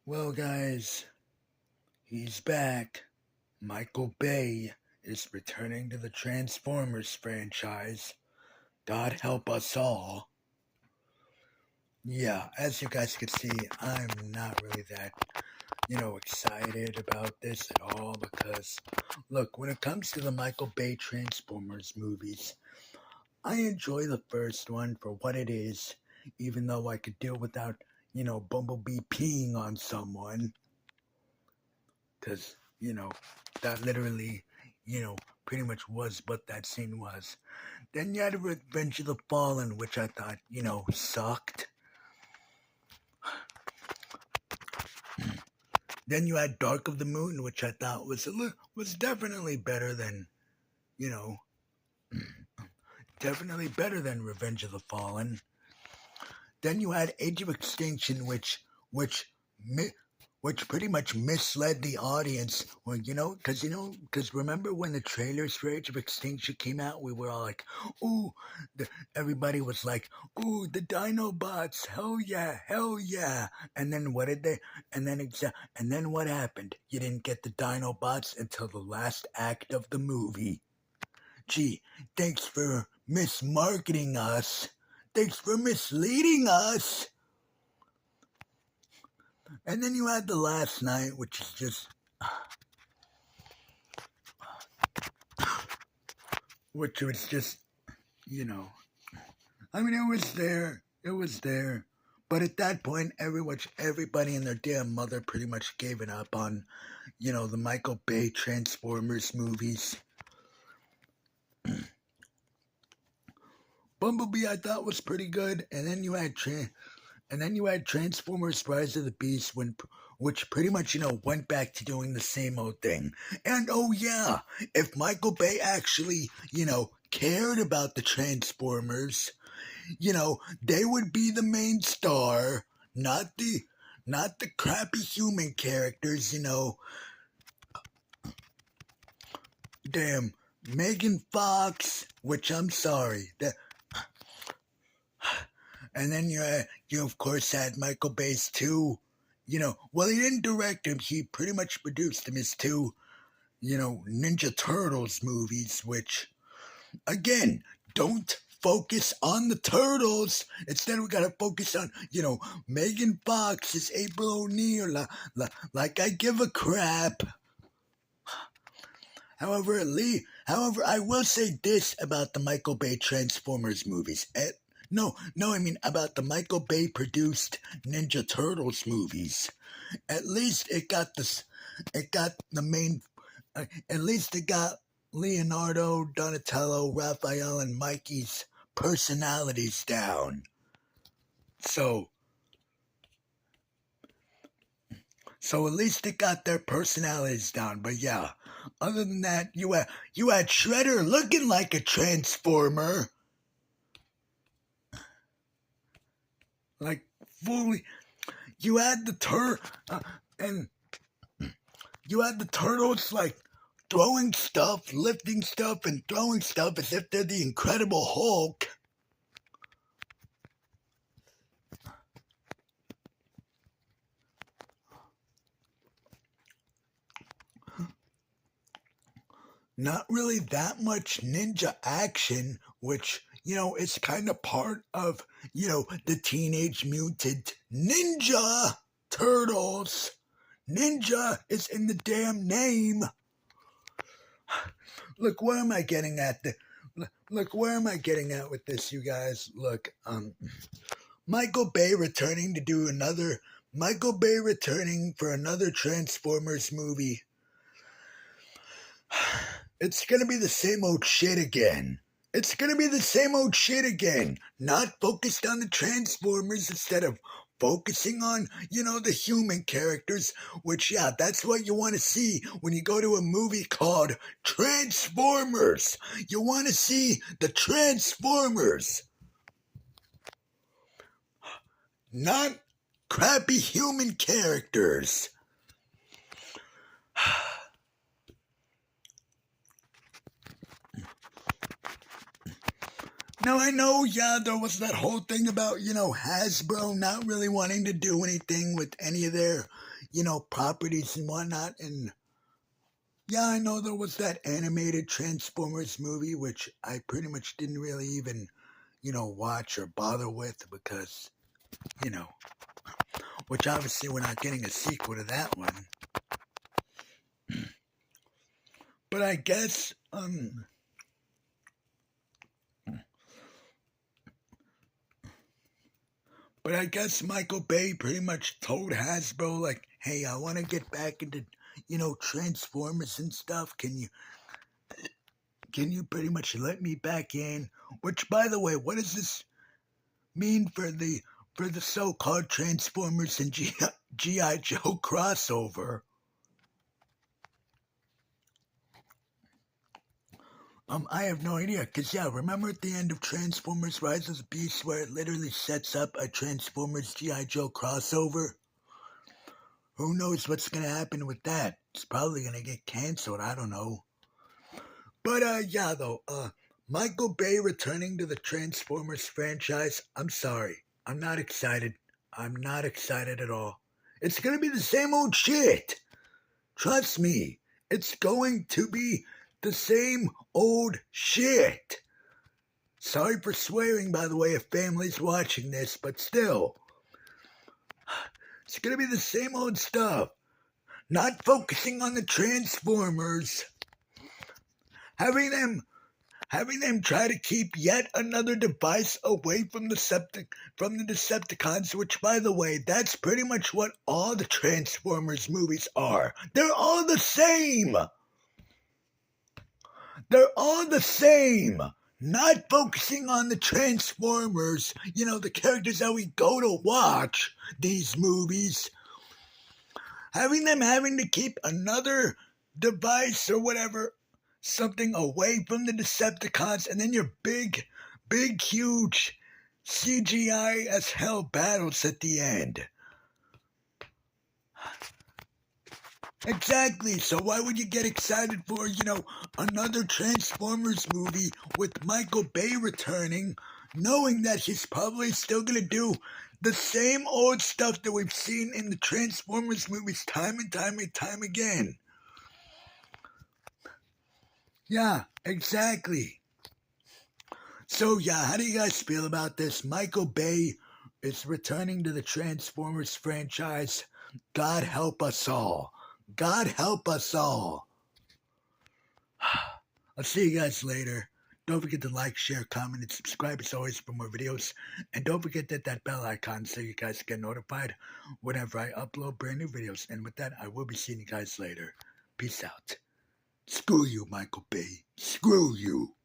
Well, guys, he's back. Michael Bay is returning to the Transformers franchise. God help us all. Yeah, as you guys can see, I'm not really that, excited about this at all because, look, when it comes to the Michael Bay Transformers movies, I enjoy the first one for what it is, even though I could deal without, Bumblebee peeing on someone. Because that literally pretty much was what that scene was. Then you had Revenge of the Fallen, which I thought sucked. Then you had Dark of the Moon, which I thought was definitely better than you know definitely better than Revenge of the Fallen. Then you had Age of Extinction, which pretty much misled the audience. Well, because remember when the trailers for Age of Extinction came out, we were all like, "Ooh!" Everybody was like, "Ooh, the Dinobots! Hell yeah, hell yeah!" And then what did they? And then what happened? You didn't get the Dinobots until the last act of the movie. Gee, thanks for mismarketing us. Thanks for misleading us. And then you had The Last Night, which is just. Which was just, you know. I mean, it was there. It was there. But at that point, everybody and their damn mother pretty much gave it up on, the Michael Bay Transformers movies. Bumblebee, I thought was pretty good, and then you had Transformers: Rise of the Beast, which pretty much went back to doing the same old thing. And oh yeah, if Michael Bay actually cared about the Transformers, they would be the main star, not the crappy human characters. Damn Megan Fox, which I'm sorry that. And then you of course had Michael Bay's two, well, he didn't direct him. He pretty much produced him his two, Ninja Turtles movies, which, again, don't focus on the turtles. Instead, we gotta focus on, Megan Fox as April O'Neil. Like I give a crap. However, I will say this about the Michael Bay Transformers movies. I mean about the Michael Bay produced Ninja Turtles movies. At least it got the main, at least it got Leonardo, Donatello, Raphael, and Mikey's personalities down. So at least it got their personalities down. But yeah, other than that, you had Shredder looking like a Transformer. Like fully, you had and you had the turtles like throwing stuff, lifting stuff, and throwing stuff as if they're the Incredible Hulk. Not really that much ninja action, which is kind of part of the Teenage Mutant Ninja Turtles. Ninja is in the damn name. Look, where am I getting at? Look, where am I getting at with this, you guys? Look, Michael Bay returning for another Transformers movie. It's gonna be the same old shit again. It's gonna be the same old shit again. Not focused on the Transformers instead of focusing on, the human characters, which, yeah, that's what you want to see when you go to a movie called Transformers. You want to see the Transformers. Not crappy human characters. Now, I know, yeah, there was that whole thing about, Hasbro not really wanting to do anything with any of their, properties and whatnot. And yeah, I know there was that animated Transformers movie, which I pretty much didn't really even, watch or bother with because, you know, which obviously we're not getting a sequel to that one. But I guess, Michael Bay pretty much told Hasbro, like, hey, I want to get back into, Transformers and stuff. Can you pretty much let me back in? Which, by the way, what does this mean for the so-called Transformers and GI Joe crossover? I have no idea. Cause yeah, remember at the end of Transformers: Rise of the Beast, where it literally sets up a Transformers GI Joe crossover? Who knows what's gonna happen with that? It's probably gonna get canceled. I don't know. But yeah, though, Michael Bay returning to the Transformers franchise. I'm sorry, I'm not excited. I'm not excited at all. It's gonna be the same old shit. Trust me, it's going to be the same old shit. Sorry for swearing, by the way, if family's watching this, but still. It's gonna be the same old stuff. Not focusing on the Transformers. Having them try to keep yet another device away from the Decepticons, which, by the way, that's pretty much what all the Transformers movies are. They're all the same. They're all the same. Not focusing on the Transformers, the characters that we go to watch these movies. Having to keep another device or whatever, something away from the Decepticons, and then your big, huge CGI as hell battles at the end. Exactly, so why would you get excited for, another Transformers movie with Michael Bay returning, knowing that he's probably still gonna do the same old stuff that we've seen in the Transformers movies time and time again? Yeah, exactly. So yeah, how do you guys feel about this? Michael Bay is returning to the Transformers franchise. God help us all. God help us all. I'll see you guys later. Don't forget to like, share, comment, and subscribe as always for more videos. And don't forget that bell icon so you guys get notified whenever I upload brand new videos. And with that, I will be seeing you guys later. Peace out. Screw you, Michael Bay. Screw you.